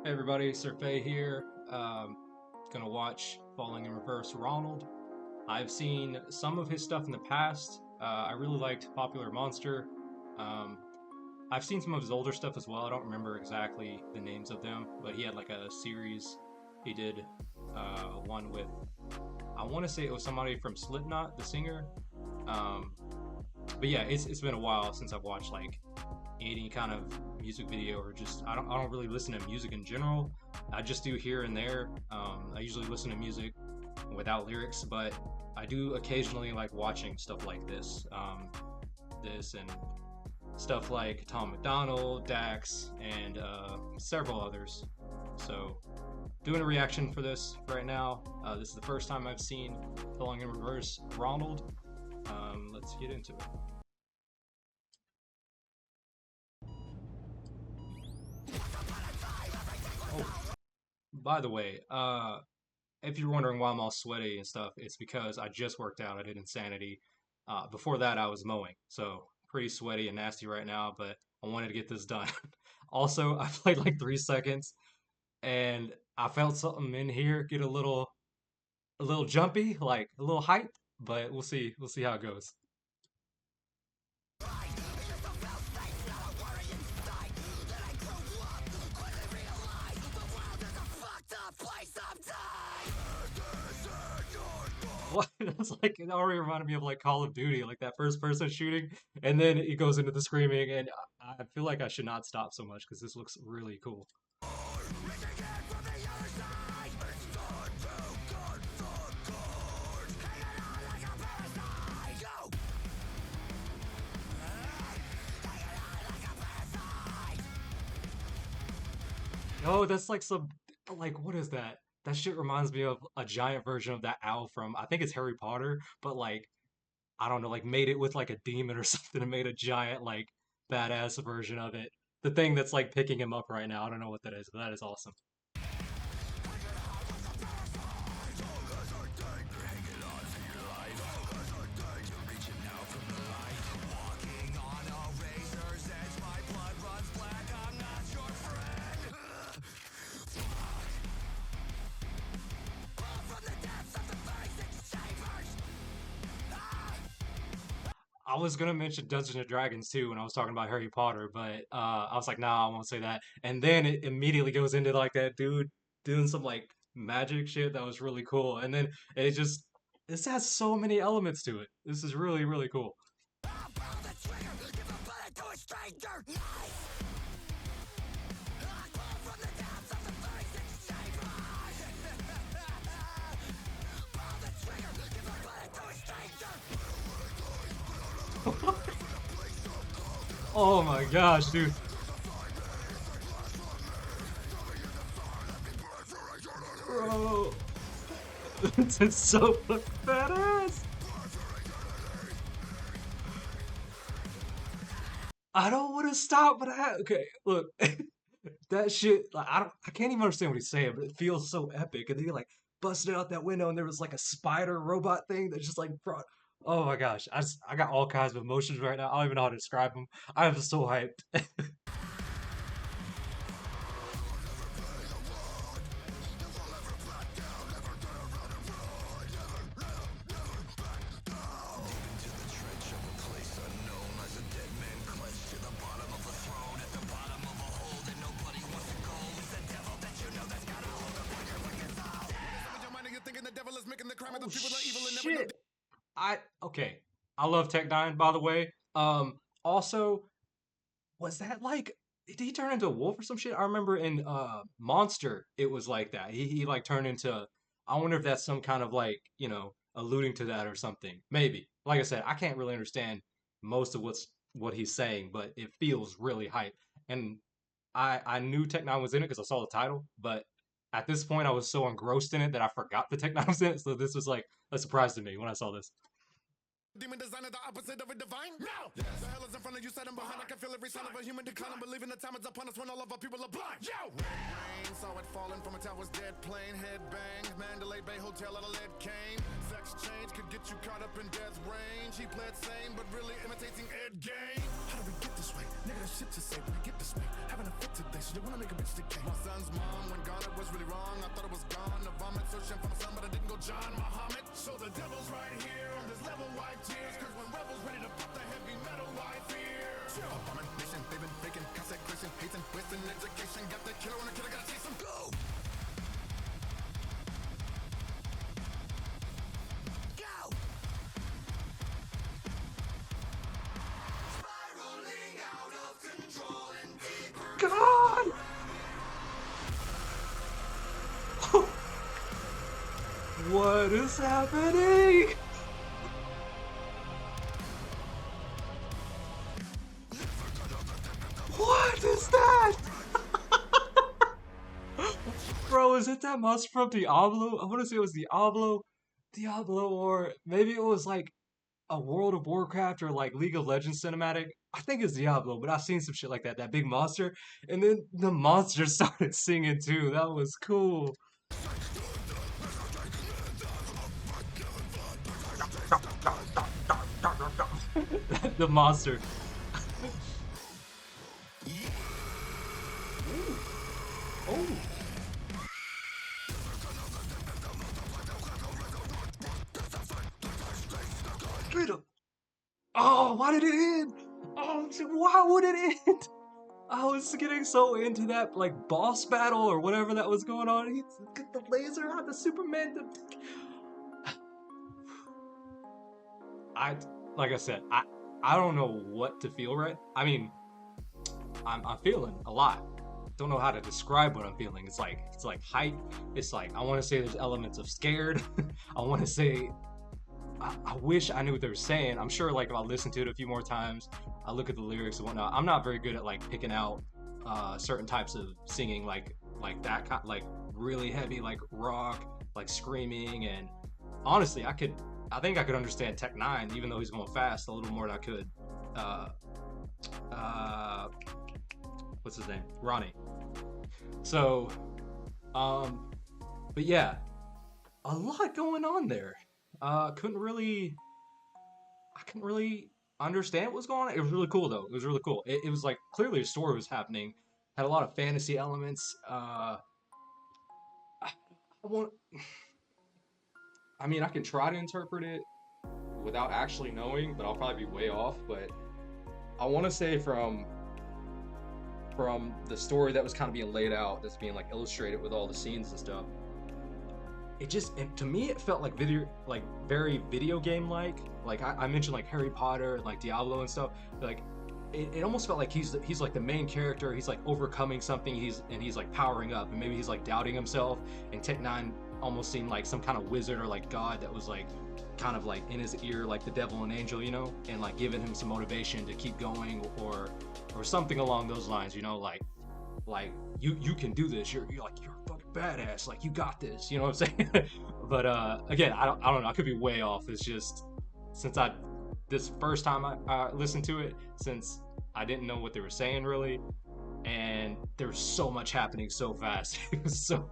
Hey everybody, Sirphae here. Gonna watch Falling in Reverse Ronald. I've seen some of his stuff in the past. I really liked Popular Monster. Um, I've seen some of his older stuff as well. I don't remember exactly the names of them, but he had like a series. He did one with, I want to say it was somebody from Slipknot, the singer. Um, but yeah, it's been a while since I've watched like any kind of music video or just I don't really listen to music in general. I just do here and there. I usually listen to music without lyrics, but I do occasionally like watching stuff like this, this and stuff like Tom McDonald, Dax, and several others. So doing a reaction for this right now. This is the first time I've seen Falling in Reverse Ronald. Let's get into it. Oh, by the way, if you're wondering why I'm all sweaty and stuff, it's because I just worked out. I did Insanity. Before that, I was mowing, so pretty sweaty and nasty right now. But I wanted to get this done. Also, I played like 3 seconds, and I felt something in here get a little jumpy, like a little hype. But we'll see. We'll see how it goes. What? It's like it already reminded me of like Call of Duty, like that first person shooting, and then it goes into the screaming, and I feel like I should not stop so much because this looks really cool. Oh, that's like some like what is that? That shit reminds me of a giant version of that owl from I think it's Harry Potter, but like I don't know, like made it with like a demon or something and made a giant like badass version of it. The thing that's like picking him up right now. I don't know what that is, but that is awesome. I was gonna mention Dungeons and Dragons too when I was talking about Harry Potter, but I was like, nah, I won't say that. And then it immediately goes into like that dude doing some like magic shit that was really cool. And then it just this has so many elements to it. This is really, really cool. Oh my gosh, dude. Bro. This is so fucking badass. I don't want to stop, but okay, look. That shit, like I can't even understand what he's saying, but it feels so epic. And then he like busted out that window, and there was like a spider robot thing that just like brought. Oh my gosh, I got all kinds of emotions right now. I don't even know how to describe them. I'm so hyped. Oh shit! Okay. I love Tech Nine, by the way. Also, was that like did he turn into a wolf or some shit? I remember in Monster it was like that. He like turned into I wonder if that's some kind of like, alluding to that or something. Maybe. Like I said, I can't really understand most of what he's saying, but it feels really hype. And I knew Tech Nine was in it because I saw the title, but at this point I was so engrossed in it that I forgot the Tech Nine was in it. So this was like a surprise to me when I saw this. Demon designer, the opposite of a divine? No! Yes. The hell is in front of you, set behind. I can feel every sign of a human decline. I'm believing the time is upon us when all of our people are blind. Yo! Rain, saw it falling from a tower's dead plane. Head bang, Mandalay Bay Hotel on a lead cane. Sex change could get you caught up in death's range. He played sane, but really imitating Ed Game. How do we get this way? Nigga, that shit to say, but we get this way. Having a fit today, bitch. They wanna make a bitch decay. My son's mom, when gone, it was really wrong. I thought it was gone. The vomit, searching for my son, but I didn't go John Muhammad. So the devil's right here on this level, wipe tears. Cause when rebels ready to put the heavy metal, why fear? Abomination, they've been faking, consecration, hating, wasting education. Got the killer on the killer, gotta chase him, go! Go! Spiraling out of control and deeper. God! What is happening? What is that? Bro, is it that monster from Diablo? I want to say it was Diablo, or maybe it was like a World of Warcraft or like League of Legends cinematic. I think it's Diablo, but I've seen some shit like that, that big monster, and then the monster started singing too. That was cool. The monster. Oh. Get him. Oh, why did it end? Oh, why would it end? I was getting so into that like boss battle or whatever that was going on. He get the laser out, the Superman. Like I said, I don't know what to feel right. I mean, I'm feeling a lot. Don't know how to describe what I'm feeling. It's like hype. It's like I want to say there's elements of scared. I want to say I wish I knew what they were saying. I'm sure like if I listen to it a few more times, I look at the lyrics and whatnot. I'm not very good at like picking out certain types of singing, like that kind, like really heavy, like rock, like screaming. And honestly, I think I could understand Tech 9, even though he's going fast, a little more than I could. What's his name? Ronnie. So, but yeah, a lot going on there. I couldn't really understand what was going on. It was really cool though. It was really cool. It was like clearly a story was happening. Had a lot of fantasy elements. I mean, I can try to interpret it without actually knowing, but I'll probably be way off. But I want to say from the story that was kind of being laid out, that's being like illustrated with all the scenes and stuff, to me it felt like very video game like I mentioned like Harry Potter and like Diablo and stuff. Like it almost felt like he's like the main character. He's like overcoming something. He's like powering up, and maybe he's like doubting himself. And Tech 9 almost seemed like some kind of wizard or like god that was like kind of like in his ear, like the devil and angel, you know, and like giving him some motivation to keep going or something along those lines, you know, like you can do this. You're a fucking badass. Like you got this. You know what I'm saying? But again, I don't know. I could be way off. It's just since this first time I listened to it, since I didn't know what they were saying really, and there was so much happening so fast. It was so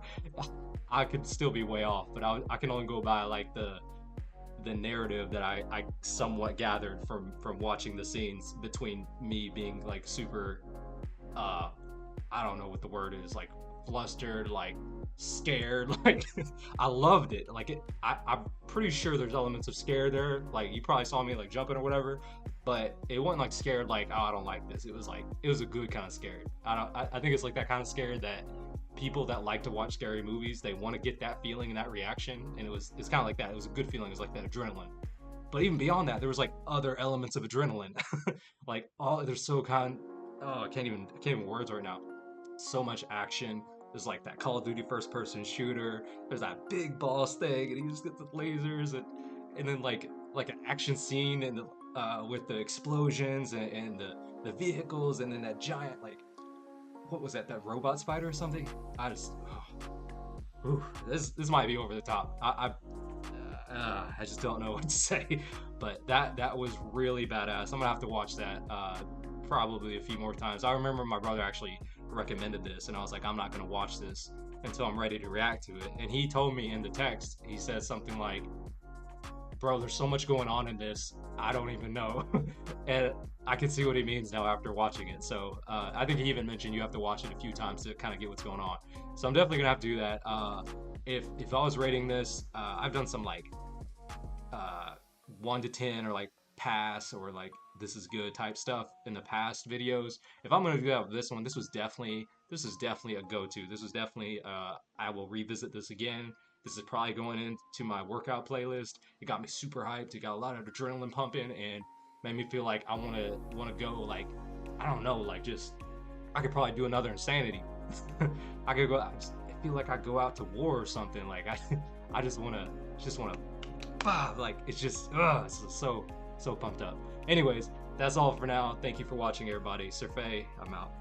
I could still be way off, but I can only go by like the narrative that I somewhat gathered from watching the scenes, between me being like super I don't know what the word is, like flustered, like scared, like I loved it. Like I'm pretty sure there's elements of scare there. Like you probably saw me like jumping or whatever, but it wasn't like scared like, oh, I don't like this. It was a good kind of scared. I think it's like that kind of scared that people that like to watch scary movies, they want to get that feeling and that reaction, and it's kind of like that. It was a good feeling. It was like that adrenaline. But even beyond that, there was like other elements of adrenaline. Like there's so I can't even words right now. So much action. There's like that Call of Duty first person shooter. There's that big boss thing, and he just gets the lasers, and then like an action scene and with the explosions and the vehicles, and then that giant, like, what was that robot spider or something? This might be over the top. I just don't know what to say, but that was really badass. I'm gonna have to watch that probably a few more times. I remember my brother actually recommended this, and I was like, I'm not gonna watch this until I'm ready to react to it. And he told me in the text, he said something like, bro, there's so much going on in this. I don't even know. And I can see what he means now after watching it. So I think he even mentioned you have to watch it a few times to kind of get what's going on. So I'm definitely gonna have to do that. If I was rating this, I've done some like 1 to 10 or like pass or like this is good type stuff in the past videos. If I'm gonna do that with this one, this is definitely a go-to. This was definitely I will revisit this again. This is probably going into my workout playlist. It got me super hyped. It got a lot of adrenaline pumping and made me feel like I wanna go like I don't know, like just I could probably do another insanity. I could go. I feel like I go out to war or something. Like I just wanna like it's just it's so pumped up. Anyways, that's all for now. Thank you for watching, everybody. Sirphae, I'm out.